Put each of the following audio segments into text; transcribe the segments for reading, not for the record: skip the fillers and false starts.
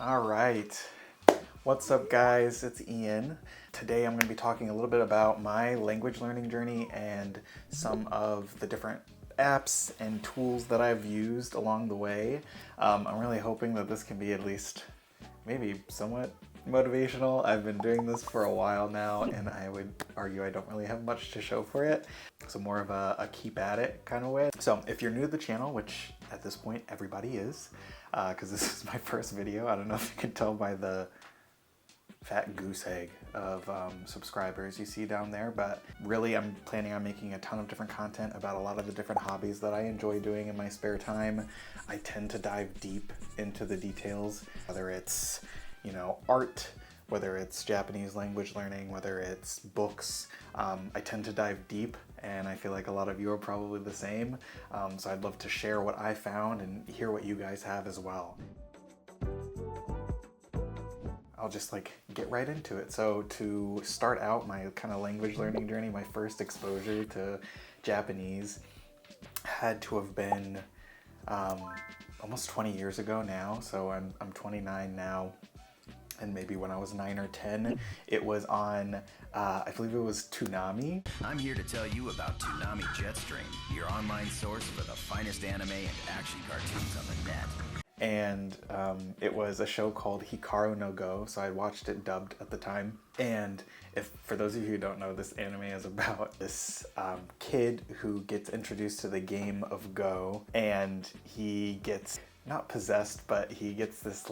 All right. What's up, guys? It's Ian. Today I'm going to be talking a little bit about my language learning journey and some of the different apps and tools that I've used along the way. I'm really hoping that this can be at least maybe somewhat motivational. I've been doing this for a while now, and I would argue I don't really have much to show for it. So more of a keep at it kind of way. So if you're new to the channel, which at this point everybody is, because this is my first video. I don't know if you can tell by the fat goose egg of subscribers you see down there, but really I'm planning on making a ton of different content about a lot of the different hobbies that I enjoy doing in my spare time. I tend to dive deep into the details, whether it's, art, whether it's Japanese language learning, whether it's books. I tend to dive deep, and I feel like a lot of you are probably the same. So I'd love to share what I found and hear what you guys have as well. I'll just get right into it. So to start out my kind of language learning journey, my first exposure to Japanese had to have been almost 20 years ago now. So I'm 29 now. And maybe when I was 9 or 10, it was on, I believe it was Toonami. I'm here to tell you about Toonami Jetstream, your online source for the finest anime and action cartoons on the net. And it was a show called Hikaru no Go, so I watched it dubbed at the time. And for those of you who don't know, this anime is about this kid who gets introduced to the game of Go, and he gets, not possessed, but he gets this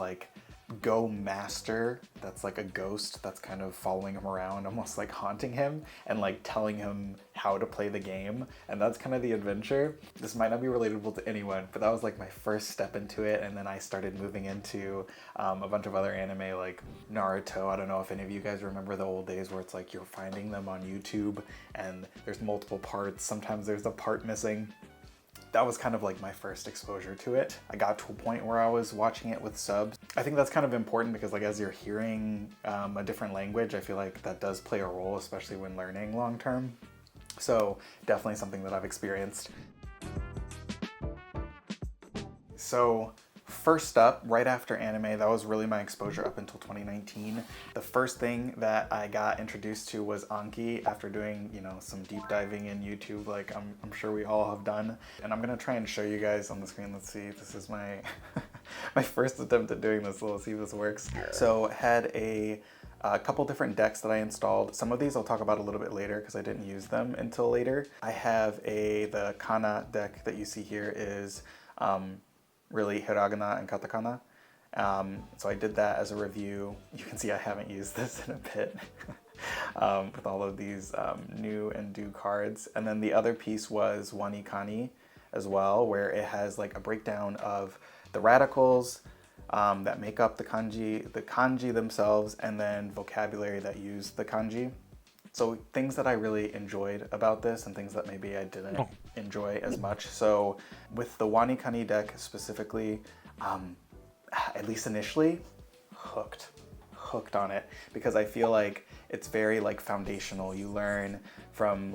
Go master that's like a ghost that's kind of following him around, almost haunting him and telling him how to play the game. And that's kind of the adventure. This might not be relatable to anyone, but that was my first step into it. And then I started moving into a bunch of other anime like Naruto. I don't know if any of you guys remember the old days where it's you're finding them on YouTube and there's multiple parts. Sometimes there's a part missing. That was kind of my first exposure to it. I got to a point where I was watching it with subs. I think that's kind of important because as you're hearing a different language, I feel like that does play a role, especially when learning long term. So definitely something that I've experienced. So first up, right after anime, that was really my exposure up until 2019. The first thing that I got introduced to was Anki after doing, some deep diving in YouTube, I'm sure we all have done. And I'm gonna try and show you guys on the screen. Let's see, this is my my first attempt at doing this, so let's see if this works. So had a couple different decks that I installed. Some of these I'll talk about a little bit later because I didn't use them until later. I have the Kana deck that you see here is really hiragana and katakana. So I did that as a review. You can see I haven't used this in a bit with all of these new and do cards. And then the other piece was wanikani as well, where it has a breakdown of the radicals that make up the kanji themselves, and then vocabulary that use the kanji. So things that I really enjoyed about this and things that maybe I didn't enjoy as much. So with the Wanikani deck specifically, at least initially, hooked on it because I feel it's very foundational. You learn from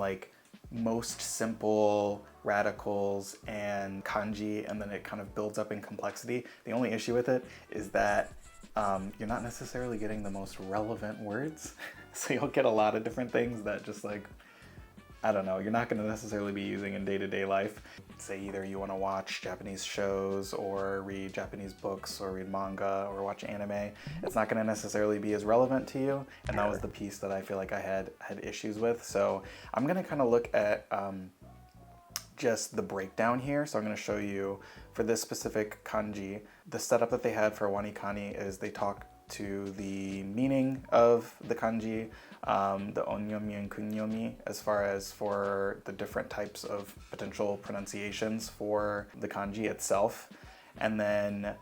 most simple radicals and kanji, and then it kind of builds up in complexity. The only issue with it is that you're not necessarily getting the most relevant words. So you'll get a lot of different things that just I don't know, you're not going to necessarily be using in day-to-day life. Say either you want to watch Japanese shows or read Japanese books or read manga or watch anime. It's not going to necessarily be as relevant to you. And that was the piece that I feel I had issues with. So I'm going to kind of look at just the breakdown here. So I'm going to show you for this specific kanji, the setup that they had for Wanikani is they talk to the meaning of the kanji, the onyomi and kunyomi, as far as for the different types of potential pronunciations for the kanji itself. And then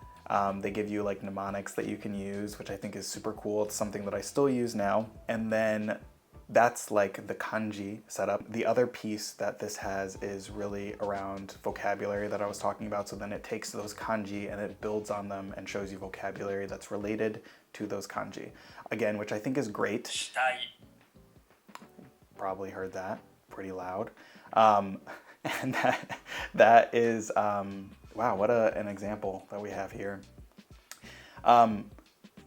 they give you mnemonics that you can use, which I think is super cool. It's something that I still use now. And then that's the kanji setup. The other piece that this has is really around vocabulary that I was talking about. So then it takes those kanji and it builds on them and shows you vocabulary that's related to those kanji. Again, which I think is great. Probably heard that pretty loud. And that is, wow, what an example that we have here.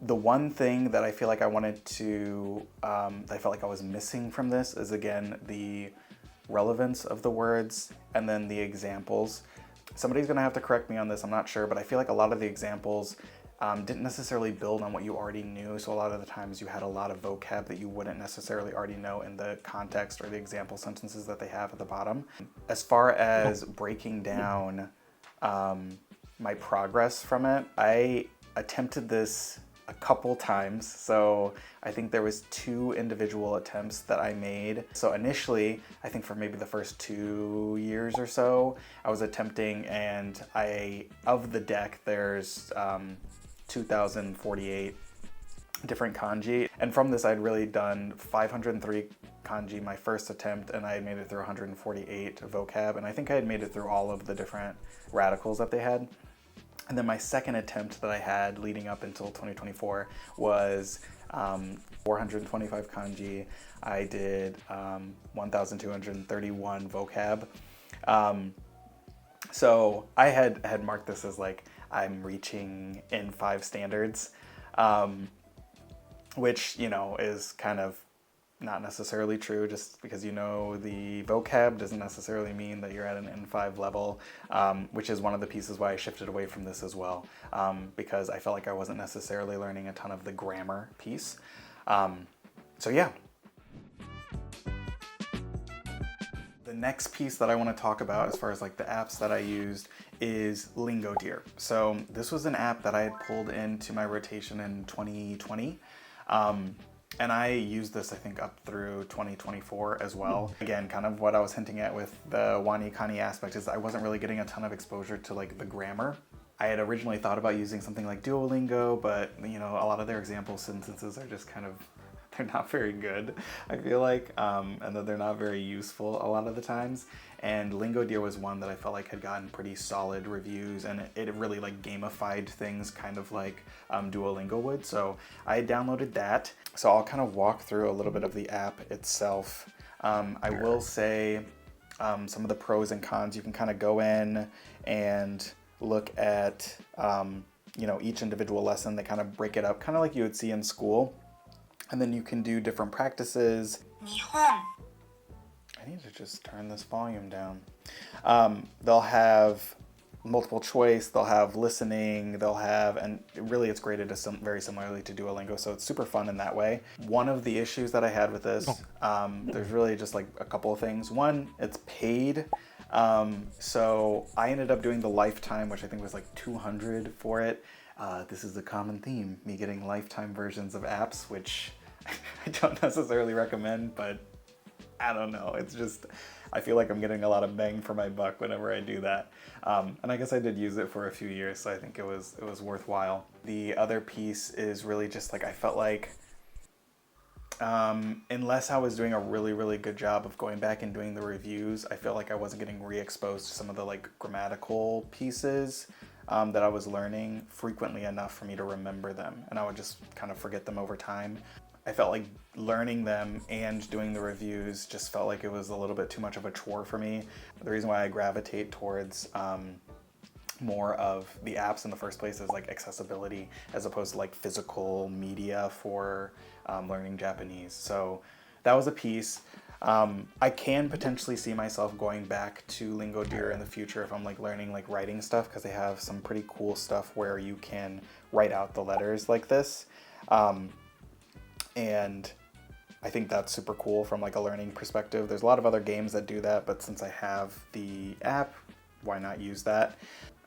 The one thing that I feel like I wanted to, that I felt like I was missing from this is, again, the relevance of the words and then the examples. Somebody's gonna have to correct me on this, I'm not sure, but I feel like a lot of the examples didn't necessarily build on what you already knew, so a lot of the times you had a lot of vocab that you wouldn't necessarily already know in the context or the example sentences that they have at the bottom. As far as breaking down my progress from it, I attempted this a couple times. So I think there was 2 individual attempts that I made. So initially, I think for maybe the first 2 years or so, I was attempting, and of the deck, there's 2048 different kanji. And from this, I'd really done 503 kanji my first attempt, and I had made it through 148 vocab, and I think I had made it through all of the different radicals that they had. And then my second attempt that I had leading up until 2024 was 425 kanji. I did 1,231 vocab. So I had marked this as like I'm reaching in 5 standards, which, you know, is kind of not necessarily true. Just because you know the vocab doesn't necessarily mean that you're at an N5 level, which is one of the pieces why I shifted away from this as well, because I felt like I wasn't necessarily learning a ton of the grammar piece. So yeah. The next piece that I want to talk about as far as like the apps that I used is Lingo Deer. So this was an app that I had pulled into my rotation in 2020. And I used this, I think, up through 2024 as well. Again, kind of what I was hinting at with the Wani Kani aspect is I wasn't really getting a ton of exposure to like the grammar. I had originally thought about using something like Duolingo, but you know, a lot of their example sentences are just kind of, they're not very good, I feel like, and that they're not very useful a lot of the times. And Lingo Deer was one that I felt like had gotten pretty solid reviews, and it really like gamified things kind of like Duolingo would. So I downloaded that. So I'll kind of walk through a little bit of the app itself. I will say some of the pros and cons. You can kind of go in and look at you know, each individual lesson. They kind of break it up, kind of like you would see in school. And then you can do different practices. I need to just turn this volume down. They'll have multiple choice, they'll have listening, they'll have, and really it's graded very similarly to Duolingo, so it's super fun in that way. One of the issues that I had with this, there's really just like a couple of things. One, it's paid. So I ended up doing the lifetime, which I think was like 200 for it. This is a common theme, me getting lifetime versions of apps, which I don't necessarily recommend, but I don't know. It's just, I feel like I'm getting a lot of bang for my buck whenever I do that. And I guess I did use it for a few years, so I think it was worthwhile. The other piece is really just like, I felt like, unless I was doing a really, really good job of going back and doing the reviews, I feel like I wasn't getting re-exposed to some of the like grammatical pieces that I was learning frequently enough for me to remember them. And I would just kind of forget them over time. I felt like learning them and doing the reviews just felt like it was a little bit too much of a chore for me. The reason why I gravitate towards more of the apps in the first place is like accessibility as opposed to like physical media for learning Japanese. So that was a piece. I can potentially see myself going back to Lingo Deer in the future if I'm like learning like writing stuff, because they have some pretty cool stuff where you can write out the letters like this. And I think that's super cool from like a learning perspective. There's a lot of other games that do that, but since I have the app, why not use that?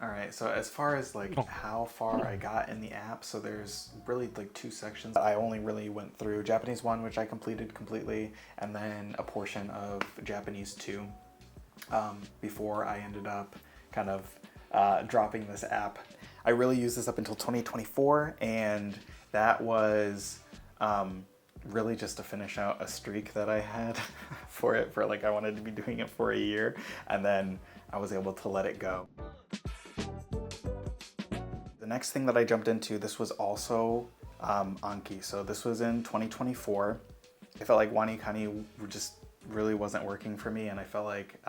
All right, so as far as like how far I got in the app, so there's really like 2 sections. I only really went through Japanese 1, which I completed completely, and then a portion of Japanese 2 before I ended up kind of dropping this app. I really used this up until 2024, and that was really just to finish out a streak that I had for it, for like I wanted to be doing it for a year, and then I was able to let it go. The next thing that I jumped into, this was also Anki. So this was in 2024. I felt like Wani Kani really wasn't working for me, and I felt like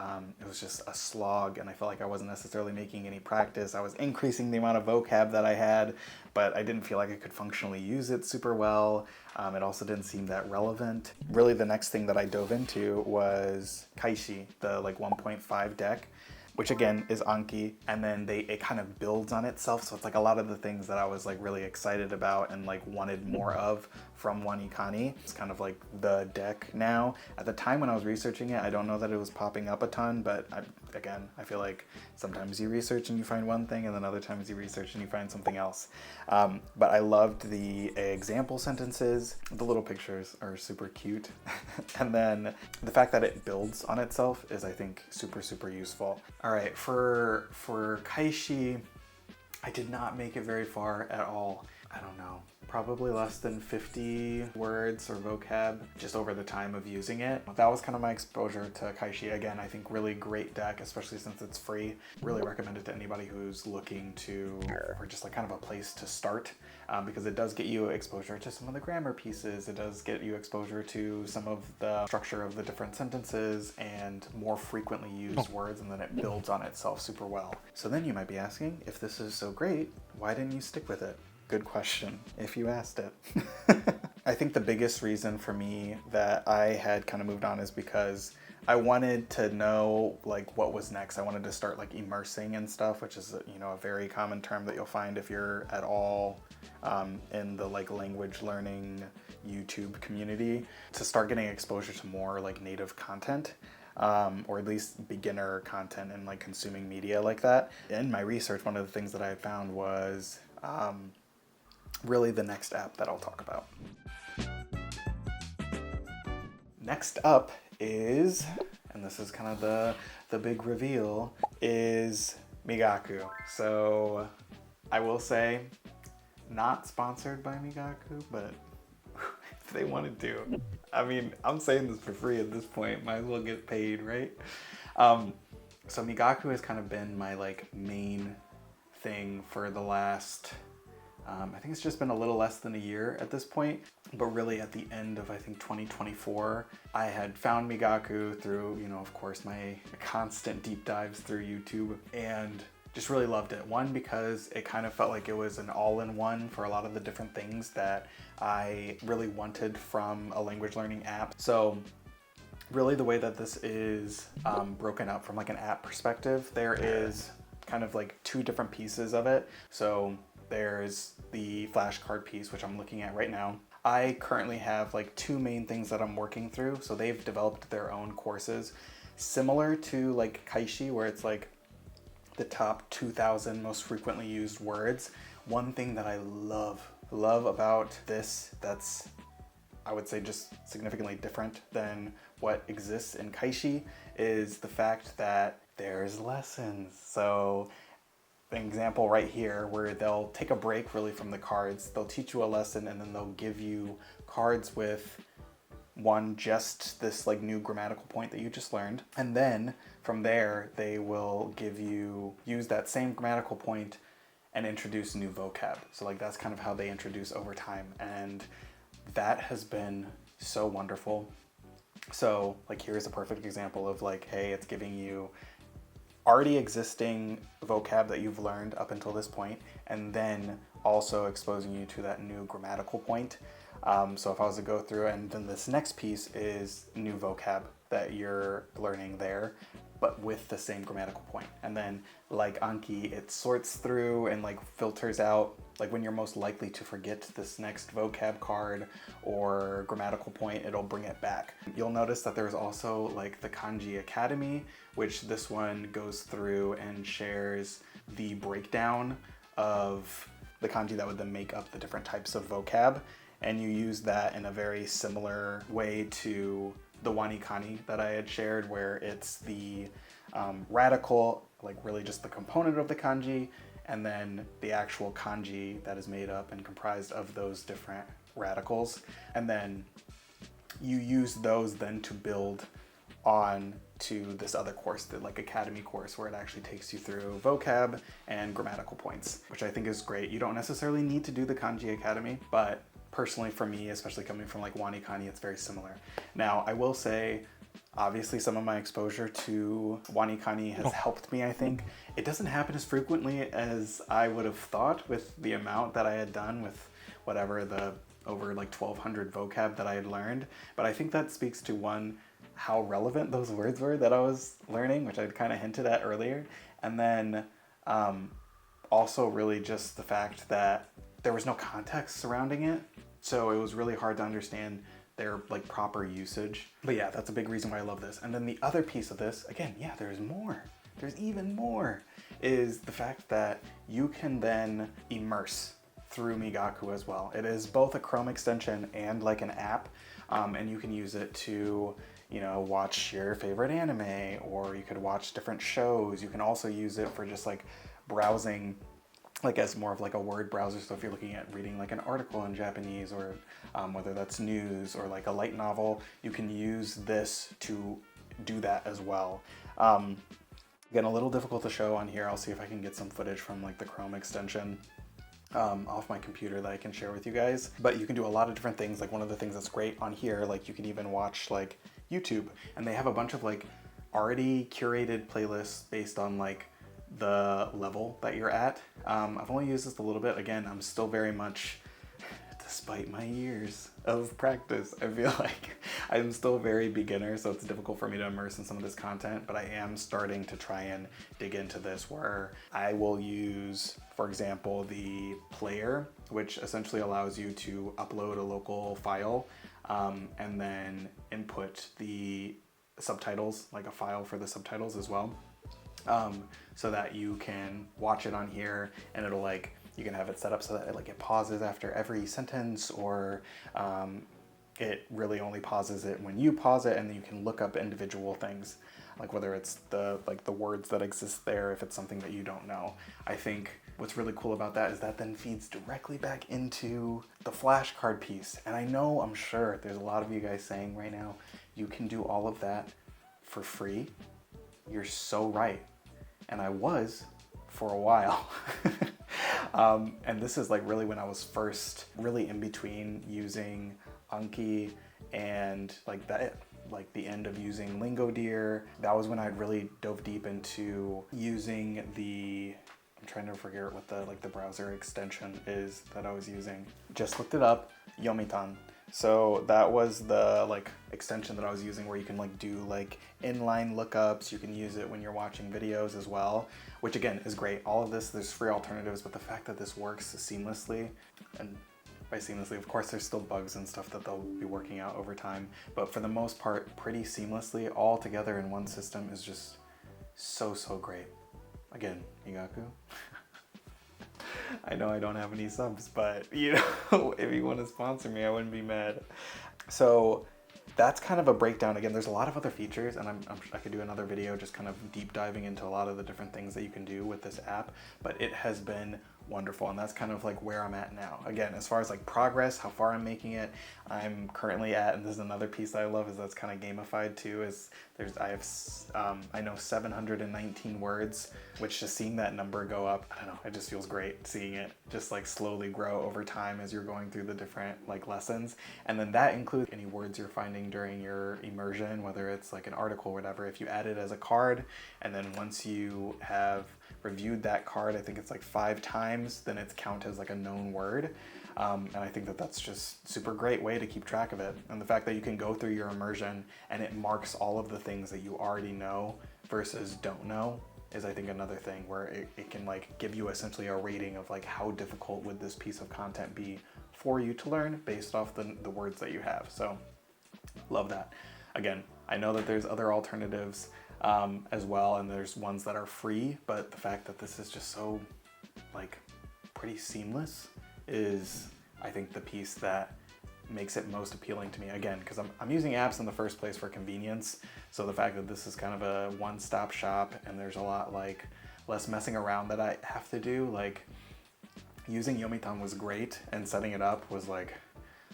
it was just a slog, and I felt like I wasn't necessarily making any practice. I was increasing the amount of vocab that I had, but I didn't feel like I could functionally use it super well. It also didn't seem that relevant. Really, the next thing that I dove into was Kaishi, the like 1.5 deck, which again is Anki, and then it kind of builds on itself. So it's like a lot of the things that I was like really excited about and like wanted more of from Wanikani. It's kind of like the deck now. At the time when I was researching it, I don't know that it was popping up a ton, but again, I feel like sometimes you research and you find one thing, and then other times you research and you find something else. But I loved the example sentences. The little pictures are super cute. And then the fact that it builds on itself is, I think, super, super useful. All right, for Kaishi, I did not make it very far at all. I don't know, probably less than 50 words or vocab just over the time of using it. That was kind of my exposure to Kaishi. Again, I think really great deck, especially since it's free. Really recommend it to anybody who's looking for just like kind of a place to start, because it does get you exposure to some of the grammar pieces. It does get you exposure to some of the structure of the different sentences and more frequently used words, and then it builds on itself super well. So then you might be asking, if this is so great, why didn't you stick with it? Good question, if you asked it. I think the biggest reason for me that I had kind of moved on is because I wanted to know like what was next. I wanted to start like immersing and stuff, which is, you know, a very common term that you'll find if you're at all in the like language learning YouTube community, to start getting exposure to more like native content. Or at least beginner content and like consuming media like that. In my research, one of the things that I had found was really the next app that I'll talk about. Next up is, and this is kind of the big reveal, is Migaku. So I will say, not sponsored by Migaku, but if they wanted to. I mean, I'm saying this for free at this point, might as well get paid, right? So Migaku has kind of been my like main thing for the last, I think it's just been a little less than a year at this point, but really at the end of, I think, 2024, I had found Migaku through, you know, of course, my constant deep dives through YouTube, and just really loved it. One, because it kind of felt like it was an all-in-one for a lot of the different things that I really wanted from a language learning app. So really the way that this is broken up from like an app perspective, there is kind of like two different pieces of it. So there's the flashcard piece, which I'm looking at right now. I currently have like two main things that I'm working through. So they've developed their own courses similar to like Kaishi, where it's like the top 2,000 most frequently used words. One thing that I love about this, that's, I would say, just significantly different than what exists in Kaishi, is the fact that there's lessons. So an example right here where they'll take a break really from the cards, they'll teach you a lesson, and then they'll give you cards with just this like new grammatical point that you just learned. And then from there, they will use that same grammatical point and introduce new vocab. So like that's kind of how they introduce over time. And that has been so wonderful. So like here's a perfect example of like, hey, it's giving you already existing vocab that you've learned up until this point, and then also exposing you to that new grammatical point. So if I was to go through, and then this next piece is new vocab that you're learning there, but with the same grammatical point. And then like Anki, it sorts through and like filters out like when you're most likely to forget this next vocab card or grammatical point, it'll bring it back. You'll notice that there's also like the Kanji Academy, which this one goes through and shares the breakdown of the kanji that would then make up the different types of vocab. And you use that in a very similar way to the Wanikani that I had shared, where it's the radical, like really just the component of the kanji, and then the actual kanji that is made up and comprised of those different radicals. And then you use those then to build on to this other course, the like academy course, where it actually takes you through vocab and grammatical points, which I think is great. You don't necessarily need to do the Kanji Academy, but personally for me, especially coming from like Wanikani, it's very similar. Now, I will say, Obviously, some of my exposure to Wanikani has helped me, I think. It doesn't happen as frequently as I would have thought with the amount that I had done with whatever the over like 1,200 vocab that I had learned. But I think that speaks to one, how relevant those words were that I was learning, which I'd kind of hinted at earlier. And then also really just the fact that there was no context surrounding it. So it was really hard to understand their like proper usage. But yeah, that's a big reason why I love this. And then the other piece of this, again, yeah, there's more. There's even more, is the fact that you can then immerse through Migaku as well. It is both a Chrome extension and like an app, and you can use it to, you know, watch your favorite anime, or you could watch different shows. You can also use it for just like browsing, like as more of like a word browser. So if you're looking at reading like an article in Japanese, or whether that's news or like a light novel, you can use this to do that as well. Again, a little difficult to show on here. I'll see if I can get some footage from like the Chrome extension off my computer that I can share with you guys. But you can do a lot of different things. Like one of the things that's great on here, like you can even watch like YouTube, and they have a bunch of like already curated playlists based on like the level that you're at. I've only used this a little bit. Again, I'm still very much, despite my years of practice, I feel like I'm still very beginner, so it's difficult for me to immerse in some of this content, but I am starting to try and dig into this, where I will use, for example, the player, which essentially allows you to upload a local file and then input the subtitles, like a file for the subtitles as well, so that you can watch it on here, and it'll like, you can have it set up so that it pauses after every sentence, or it really only pauses it when you pause it, and then you can look up individual things, like whether it's the words that exist there, if it's something that you don't know. I think what's really cool about that is that then feeds directly back into the flashcard piece. And I know, I'm sure there's a lot of you guys saying right now, you can do all of that for free. You're so right. And I was for a while. And this is like really when I was first really in between using Anki and like that, like the end of using Lingodeer. That was when I'd really dove deep into using the, I'm trying to figure out what the browser extension is that I was using. Just looked it up, Yomitan. So that was the like extension that I was using, where you can like do like inline lookups. You can use it when you're watching videos as well, which again is great. All of this, there's free alternatives, but the fact that this works seamlessly, and by seamlessly, of course, there's still bugs and stuff that they'll be working out over time, but for the most part, pretty seamlessly all together in one system is just so great. Again, Migaku. I know I don't have any subs, but you know, if you want to sponsor me, I wouldn't be mad. So that's kind of a breakdown. Again, there's a lot of other features, and I could do another video just kind of deep diving into a lot of the different things that you can do with this app, but it has been wonderful, and that's kind of like where I'm at now. Again, as far as like progress, how far I'm making it, I'm currently at, and this is another piece that I love, is that's kind of gamified too, is I know 719 words, which just seeing that number go up, I don't know, it just feels great seeing it just like slowly grow over time as you're going through the different like lessons. And then that includes any words you're finding during your immersion, whether it's like an article or whatever. If you add it as a card, and then once you have reviewed that card, I think it's like 5 times, then it's counted as like a known word. And I think that that's just super great way to keep track of it. And the fact that you can go through your immersion and it marks all of the things that you already know versus don't know is, I think, another thing where it can like give you essentially a rating of like how difficult would this piece of content be for you to learn based off the words that you have. So love that. Again, I know that there's other alternatives as well, and there's ones that are free, but the fact that this is just so like pretty seamless is, I think, the piece that makes it most appealing to me. Again, because I'm using apps in the first place for convenience, so the fact that this is kind of a one-stop shop and there's a lot like less messing around that I have to do, like using Yomitan was great, and setting it up was like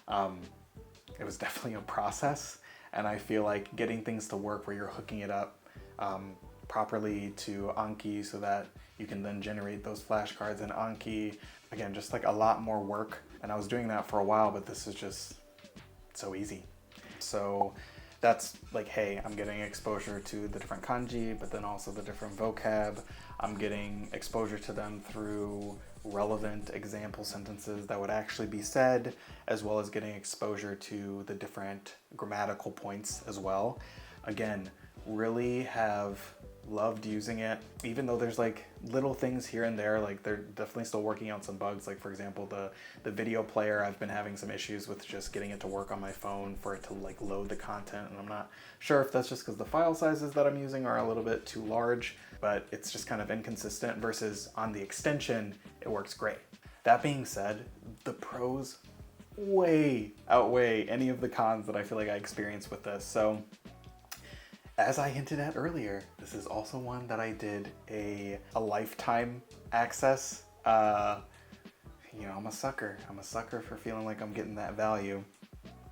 it was definitely a process. And I feel like getting things to work where you're hooking it up properly to Anki so that you can then generate those flashcards in Anki. Again, just like a lot more work. And I was doing that for a while, but this is just so easy. So that's like, hey, I'm getting exposure to the different kanji, but then also the different vocab. I'm getting exposure to them through relevant example sentences that would actually be said, as well as getting exposure to the different grammatical points as well. Again, really have loved using it, even though there's like little things here and there, like they're definitely still working on some bugs. Like for example, the video player, I've been having some issues with just getting it to work on my phone for it to like load the content, and I'm not sure if that's just because the file sizes that I'm using are a little bit too large, but it's just kind of inconsistent, versus on the extension it works great. That being said, the pros way outweigh any of the cons that I feel like I experienced with this. So as I hinted at earlier, this is also one that I did a lifetime access. You know, I'm a sucker. I'm a sucker for feeling like I'm getting that value.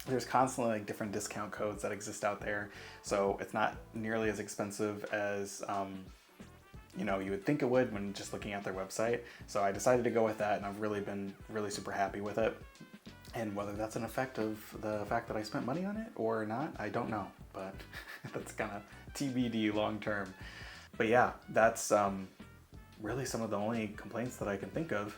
There's constantly like different discount codes that exist out there, so it's not nearly as expensive as you know, you would think it would when just looking at their website. So I decided to go with that, and I've really been really super happy with it. And whether that's an effect of the fact that I spent money on it or not, I don't know, but that's kind of TBD long term. But yeah, that's really some of the only complaints that I can think of.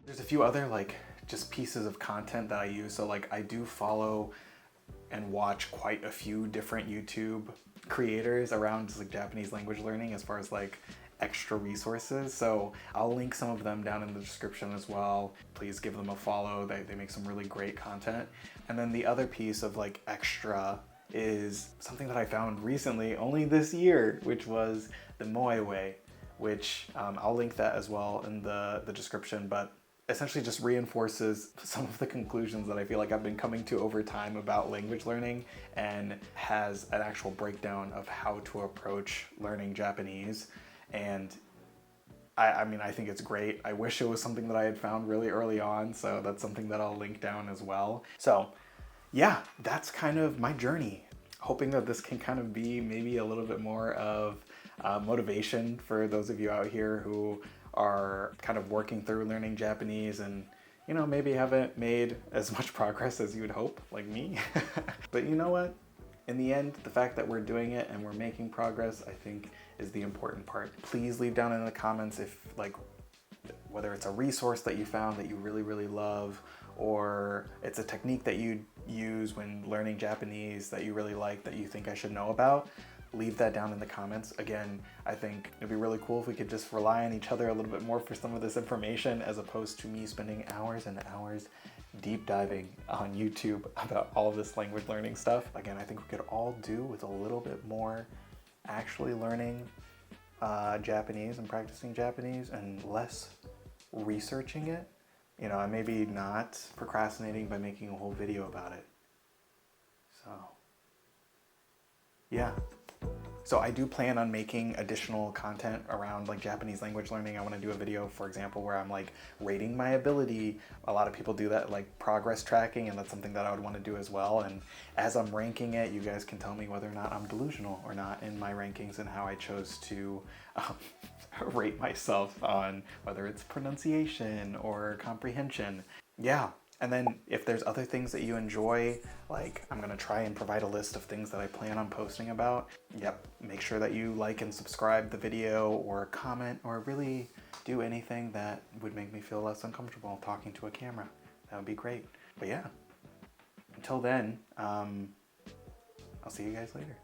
There's a few other like just pieces of content that I use. So like I do follow and watch quite a few different YouTube creators around just like Japanese language learning as far as like extra resources. So I'll link some of them down in the description as well. Please give them a follow. They make some really great content. And then the other piece of like extra is something that I found recently, only this year, which was the Moe Way, which I'll link that as well in the description, but essentially just reinforces some of the conclusions that I feel like I've been coming to over time about language learning, and has an actual breakdown of how to approach learning Japanese. And I mean, I think it's great. I wish it was something that I had found really early on, so that's something that I'll link down as well. So yeah, that's kind of my journey. Hoping that this can kind of be maybe a little bit more of motivation for those of you out here who are kind of working through learning Japanese and, you know, maybe haven't made as much progress as you would hope, like me. But you know what? In the end, the fact that we're doing it and we're making progress, I think, is the important part. Please leave down in the comments if, like, whether it's a resource that you found that you really, really love, or it's a technique that you use when learning Japanese that you really like, that you think I should know about. Leave that down in the comments. Again, I think it'd be really cool if we could just rely on each other a little bit more for some of this information, as opposed to me spending hours and hours deep diving on YouTube about all of this language learning stuff. Again, I think we could all do with a little bit more actually learning Japanese and practicing Japanese, and less researching it. You know, and maybe not procrastinating by making a whole video about it. So, yeah. So I do plan on making additional content around like Japanese language learning. I want to do a video, for example, where I'm like rating my ability. A lot of people do that, like progress tracking, and that's something that I would want to do as well. And as I'm ranking it, you guys can tell me whether or not I'm delusional or not in my rankings, and how I chose to rate myself on whether it's pronunciation or comprehension. Yeah. And then if there's other things that you enjoy, like I'm gonna try and provide a list of things that I plan on posting about. Yep, make sure that you like and subscribe the video, or comment, or really do anything that would make me feel less uncomfortable talking to a camera. That would be great. But yeah, until then, I'll see you guys later.